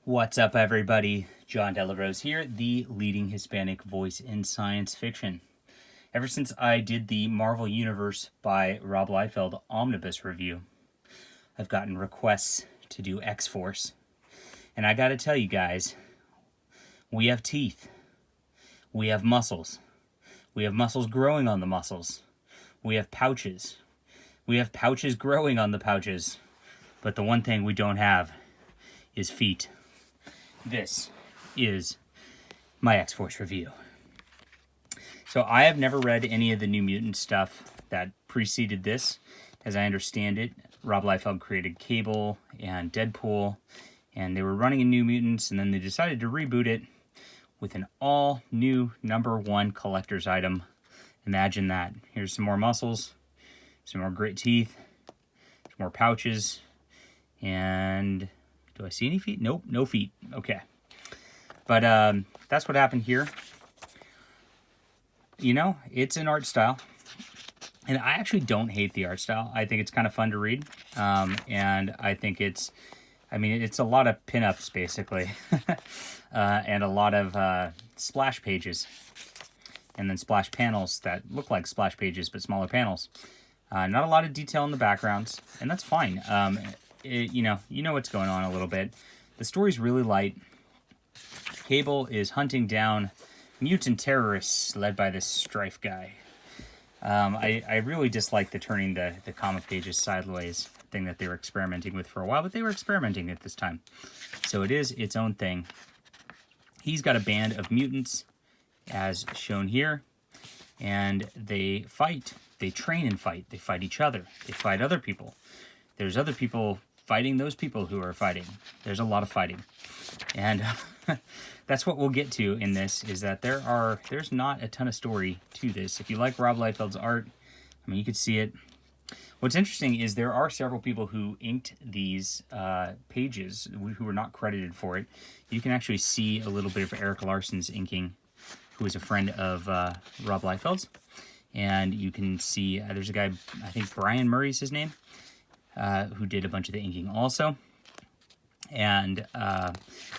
What's up, everybody? John Delarose here, the leading Hispanic voice in science fiction. Ever since I did the Marvel Universe by Rob Liefeld omnibus review, I've gotten requests to do X-Force. And I gotta tell you guys, we have teeth. We have muscles. We have muscles growing on the muscles. We have pouches. We have pouches growing on the pouches. But the one thing we don't have is feet. This is my X-Force review. So I have never read any of the New Mutant stuff that preceded this. As I understand it, Rob Liefeld created Cable and Deadpool, and they were running in New Mutants, and then they decided to reboot it with an all-new #1 collector's item. Imagine that. Here's some more muscles, some more great teeth, some more pouches, and... do I see any feet? Nope, no feet. Okay. But that's what happened here. You know, it's an art style. And I actually don't hate the art style. I think it's kind of fun to read. And I think it's a lot of pinups, basically. And a lot of splash pages. And then splash panels that look like splash pages, but smaller panels. Not a lot of detail in the backgrounds. And that's fine. You know what's going on a little bit. The story's really light. Cable is hunting down mutant terrorists led by this Strife guy. I really dislike the turning the comic pages sideways thing that they were experimenting with for a while, but they were experimenting at this time. So it is its own thing. He's got a band of mutants, as shown here, and they fight. They train and fight. They fight each other. They fight other people. There's other people fighting those people who are fighting. There's a lot of fighting. And that's what we'll get to in this, is that there's not a ton of story to this. If you like Rob Liefeld's art, I mean, you could see it. What's interesting is there are several people who inked these pages who were not credited for it. You can actually see a little bit of Eric Larson's inking, who is a friend of Rob Liefeld's. And you can see there's a guy, I think Brian Murray's his name, who did a bunch of the inking also. And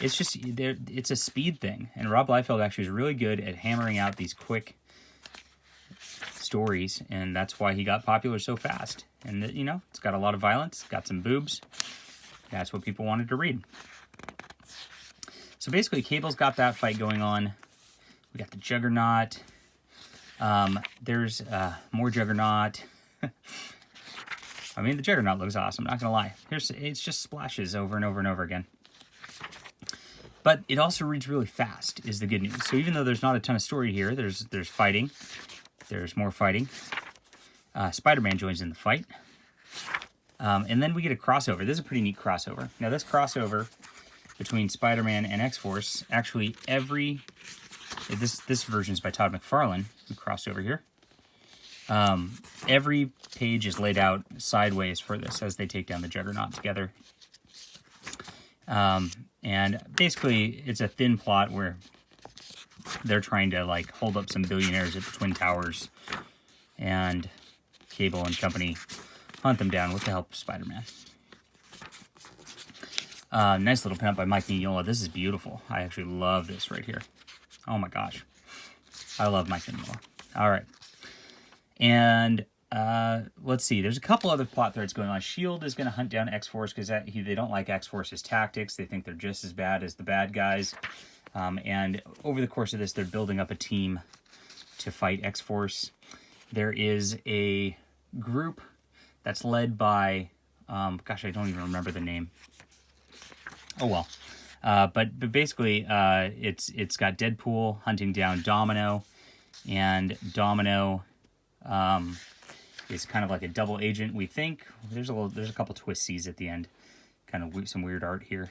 it's a speed thing. And Rob Liefeld actually is really good at hammering out these quick stories, and that's why he got popular so fast. And, you know, it's got a lot of violence, got some boobs. That's what people wanted to read. So basically, Cable's got that fight going on. We got the Juggernaut. There's more Juggernaut. I mean, the Juggernaut looks awesome, not gonna lie. It's just splashes over and over and over again. But it also reads really fast, is the good news. So even though there's not a ton of story here, there's fighting. There's more fighting. Spider-Man joins in the fight. And then we get a crossover. This is a pretty neat crossover. Now, this crossover between Spider-Man and X-Force, actually this version is by Todd McFarlane, who crossed over here. Every page is laid out sideways for this as they take down the Juggernaut together. And basically, it's a thin plot where they're trying to, like, hold up some billionaires at the Twin Towers, and Cable and company hunt them down with the help of Spider-Man. Nice little pinup by Mike Mignola. This is beautiful. I actually love this right here. Oh my gosh. I love Mike Mignola. All right. And let's see. There's a couple other plot threads going on. S.H.I.E.L.D. is going to hunt down X-Force because they don't like X-Force's tactics. They think they're just as bad as the bad guys. And over the course of this, they're building up a team to fight X-Force. There is a group that's led by, gosh, I don't even remember the name. Oh, well. But basically, it's got Deadpool hunting down Domino, and Domino is kind of like a double agent, we think. There's a couple twisties at the end. Kind of some weird art here.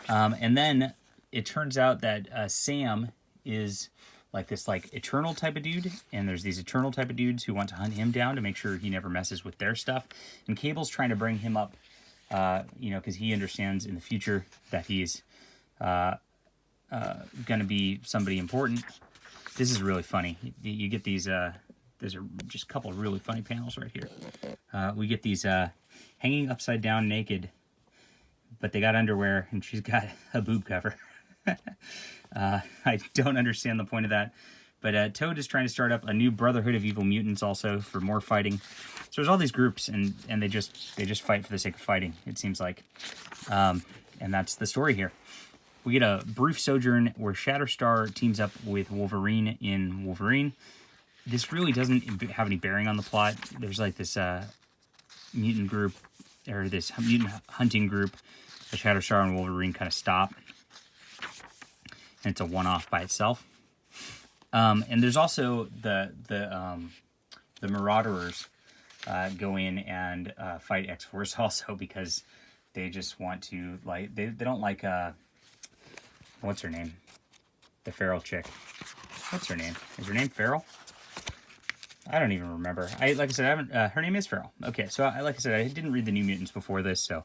And then it turns out that Sam is like this Eternal type of dude, and there's these Eternal type of dudes who want to hunt him down to make sure he never messes with their stuff. And Cable's trying to bring him up, because he understands in the future that he's going to be somebody important. This is really funny. You get these, there's just a couple of really funny panels right here. We get these hanging upside down naked but they got underwear, and she's got a boob cover. I don't understand the point of that. But Toad is trying to start up a new Brotherhood of Evil Mutants also for more fighting. So there's all these groups, and they just fight for the sake of fighting, it seems like. And that's the story here. We get a brief sojourn where Shatterstar teams up with Wolverine in Wolverine. This really doesn't have any bearing on the plot. There's like this mutant group, or this mutant hunting group that Shatterstar and Wolverine kind of stop. And it's a one-off by itself. And there's also the Marauders go in and fight X-Force also, because they just want to, like, they don't like, what's her name? The feral chick. What's her name? Is her name Feral? I don't even remember. Like I said, I haven't, her name is Feral. Okay, so like I said, I didn't read the New Mutants before this, so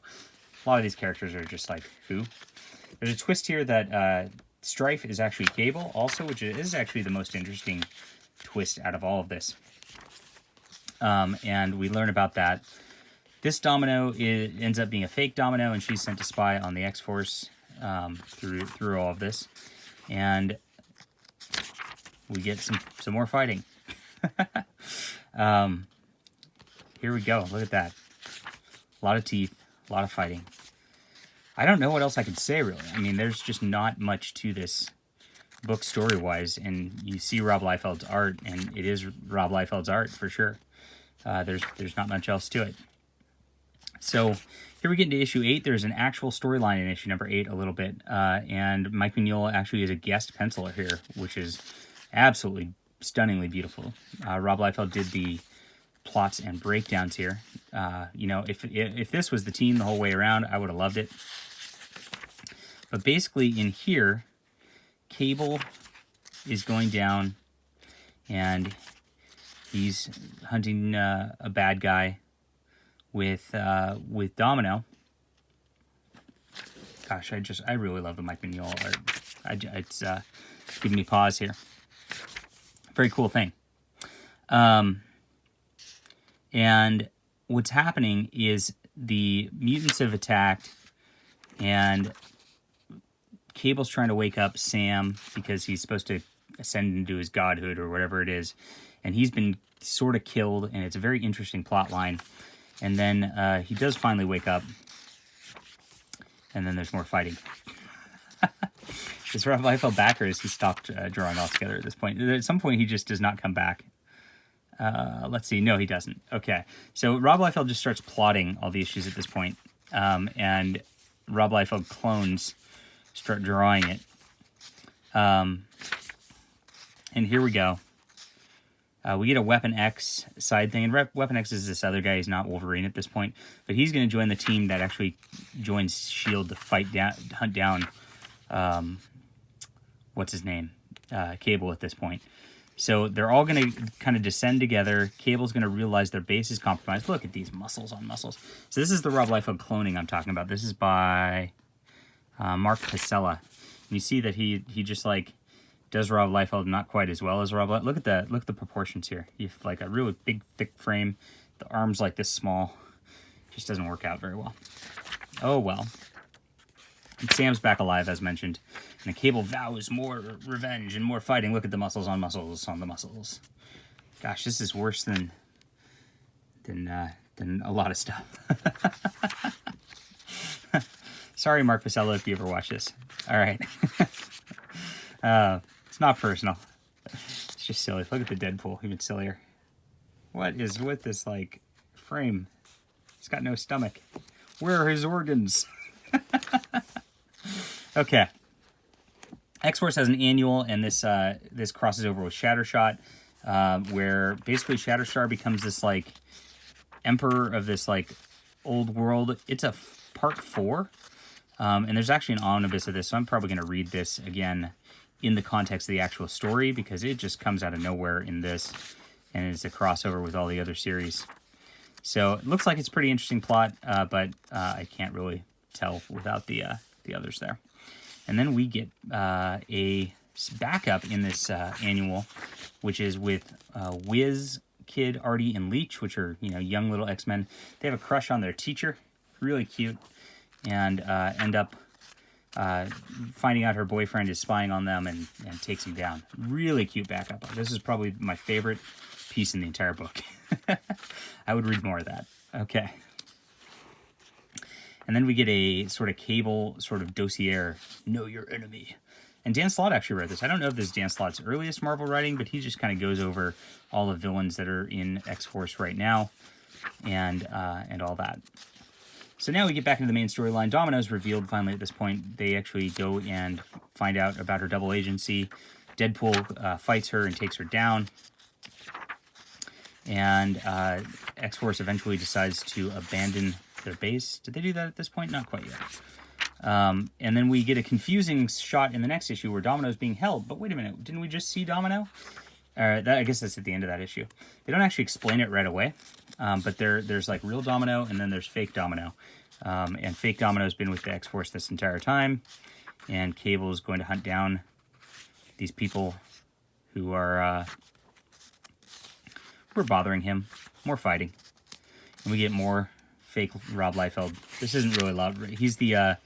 a lot of these characters are just like, who? There's a twist here that Strife is actually Cable also, which is actually the most interesting twist out of all of this. And we learn about that. This Domino ends up being a fake Domino, and she's sent to spy on the X-Force through all of this. And we get some more fighting. Here we go. Look at that. A lot of teeth, a lot of fighting. I don't know what else I could say, really. I mean, there's just not much to this book story-wise, and you see Rob Liefeld's art, and it is Rob Liefeld's art for sure. There's not much else to it. So here we get into issue 8. There's an actual storyline in issue number 8 a little bit, and Mike Mignola actually is a guest penciler here, which is absolutely stunningly beautiful. Rob Liefeld did the plots and breakdowns here. You know, if this was the team the whole way around, I would have loved it. But basically in here, Cable is going down, and he's hunting a bad guy with Domino. Gosh, I really love the Mike Mignola art. It's giving me pause here. Very cool thing. And what's happening is the mutants have attacked, and Cable's trying to wake up Sam because he's supposed to ascend into his godhood or whatever it is, and he's been sort of killed, and it's a very interesting plot line. And then he does finally wake up, and then there's more fighting. Is Rob Liefeld back, or has he stopped drawing altogether at this point? At some point, he just does not come back. Let's see. No, he doesn't. Okay. So Rob Liefeld just starts plotting all the issues at this point, and Rob Liefeld clones start drawing it. And here we go. We get a Weapon X side thing, and Weapon X is this other guy. He's not Wolverine at this point, but he's going to join the team that actually joins S.H.I.E.L.D. to hunt down, what's his name? Cable at this point. So they're all going to kind of descend together. Cable's going to realize their base is compromised. Look at these muscles on muscles. So this is the Rob Liefeld cloning I'm talking about. This is by Mark Pacella. And you see that he just like does Rob Liefeld not quite as well as Rob Liefeld. Look at the proportions here. You have like a really big, thick frame. The arm's like this small. Just doesn't work out very well. Oh well. And Sam's back alive, as mentioned. And the Cable vows more revenge and more fighting. Look at the muscles on muscles on the muscles. Gosh, this is worse than a lot of stuff. Sorry, Mark Pacella, if you ever watch this. All right. It's not personal. It's just silly. Look at the Deadpool, even sillier. What is with this, like, frame? He's got no stomach. Where are his organs? Okay. X-Force has an annual, and this crosses over with Shattershot, where basically Shatterstar becomes this, like, emperor of this, like, old world. It's a part 4, and there's actually an omnibus of this, so I'm probably going to read this again in the context of the actual story, because it just comes out of nowhere in this, and it's a crossover with all the other series. So it looks like it's a pretty interesting plot, but I can't really tell without the others there. And then we get a backup in this annual, which is with Wiz, Kid, Artie, and Leech, which are, you know, young little X-Men. They have a crush on their teacher. Really cute. and end up finding out her boyfriend is spying on them and takes him down. Really cute backup. This is probably my favorite piece in the entire book. I would read more of that. Okay. And then we get a sort of Cable sort of dossier, Know Your Enemy. And Dan Slott actually wrote this. I don't know if this is Dan Slott's earliest Marvel writing, but he just kind of goes over all the villains that are in X-Force right now and all that. So now we get back into the main storyline. Domino's revealed finally at this point. They actually go and find out about her double agency. Deadpool fights her and takes her down. And X-Force eventually decides to abandon their base. Did they do that at this point? Not quite yet. And then we get a confusing shot in the next issue where Domino's being held. But wait a minute, didn't we just see Domino? I guess that's at the end of that issue. They don't actually explain it right away, but there's like real Domino and then there's fake Domino. And fake Domino's been with the X-Force this entire time, and Cable is going to hunt down these people who are bothering him. More fighting, and we get more fake Rob Liefeld. This isn't really loud. He's the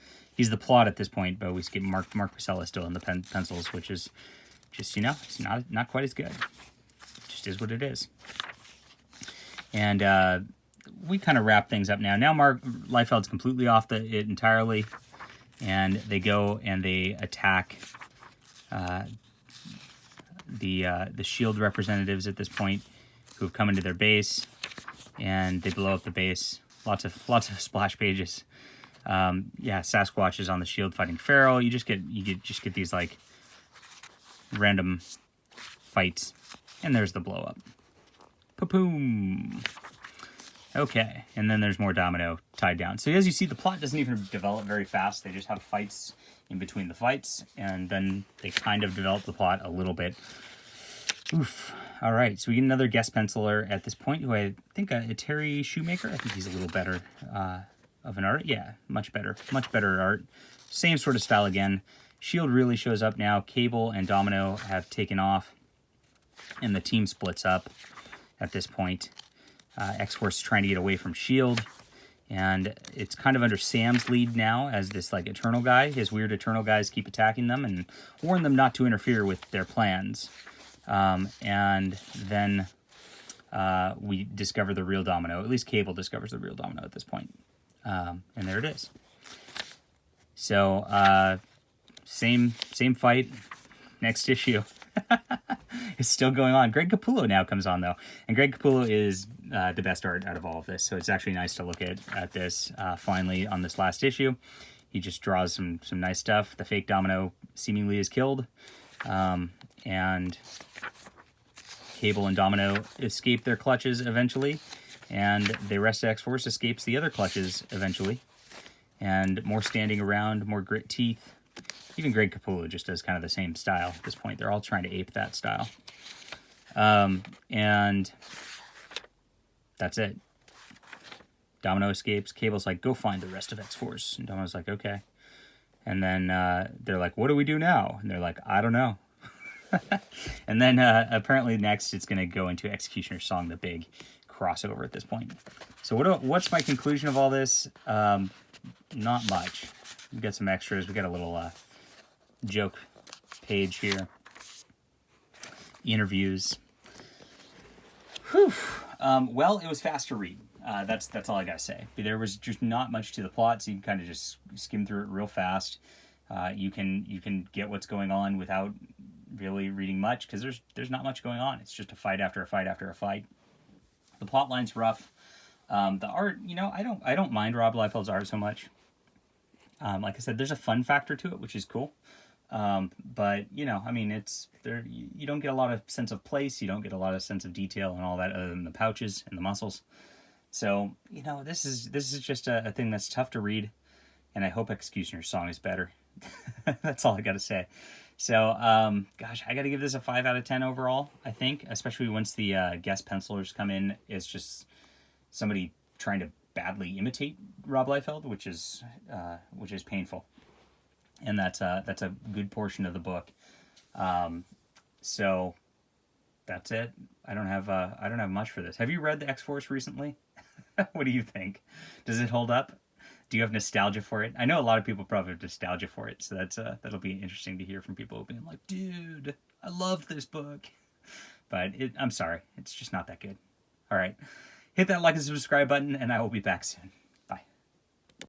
plot at this point, but we get Mark Pacella still in the pencils, which is just, you know, it's not quite as good. It just is what it is. And we kind of wrap things up now. Now Mark Liefeld's completely off it entirely, and they go and they attack the S.H.I.E.L.D. representatives at this point, who have come into their base, and they blow up the base. Lots of splash pages. Yeah, Sasquatch is on the S.H.I.E.L.D. fighting Feral. You just get these like random fights, and there's the blow up. Pa-boom. Okay, and then there's more Domino tied down. So as you see, the plot doesn't even develop very fast. They just have fights in between the fights, and then they kind of develop the plot a little bit. Oof. All right, so we get another guest penciler at this point, who I think a Terry Shoemaker. I think he's a little better of an art. Yeah, much better art. Same sort of style again. S.H.I.E.L.D. really shows up now. Cable and Domino have taken off, and the team splits up at this point. X-Force is trying to get away from S.H.I.E.L.D., and it's kind of under Sam's lead now as this like Eternal guy. His weird Eternal guys keep attacking them and warn them not to interfere with their plans. And then we discover the real Domino. At least Cable discovers the real Domino at this point. And there it is. So same fight. Next issue. It's still going on. Greg Capullo now comes on, though. And Greg Capullo is the best art out of all of this. So it's actually nice to look at this finally on this last issue. He just draws some nice stuff. The fake Domino seemingly is killed. And Cable and Domino escape their clutches eventually. And the rest of X-Force escapes the other clutches eventually. And more standing around, more grit teeth. Even Greg Capullo just does kind of the same style at this point. They're all trying to ape that style. And that's it. Domino escapes. Cable's like, go find the rest of X-Force. And Domino's like, okay. And then they're like, what do we do now? And they're like, I don't know. And then apparently next it's going to go into Executioner's Song, the big crossover at this point. So what's my conclusion of all this? Not much. We've got some extras. We got a little joke page here. Interviews. Whew. Well, it was fast to read. That's all I gotta say. There was just not much to the plot, so you can kind of just skim through it real fast. You can get what's going on without really reading much, because there's not much going on. It's just a fight after a fight after a fight. The plot line's rough. The art, I don't mind Rob Liefeld's art so much. Like I said, there's a fun factor to it, which is cool. But it's there. You don't get a lot of sense of place. You don't get a lot of sense of detail and all that, other than the pouches and the muscles. So this is just a thing that's tough to read, and I hope Executioner's Song is better. That's all I got to say. So, gosh, I got to give this a 5 out of 10 overall. I think, especially once the guest pencilers come in, it's just somebody trying to badly imitate Rob Liefeld, which is painful, and that's a good portion of the book. So that's it. I don't have much for this. Have you read the X-Force recently? What do you think? Does it hold up? Do you have nostalgia for it? I know a lot of people probably have nostalgia for it, so that'll be interesting to hear from people being like, dude, I love this book. But I'm sorry, it's just not that good. All right, hit that like and subscribe button, and I will be back soon.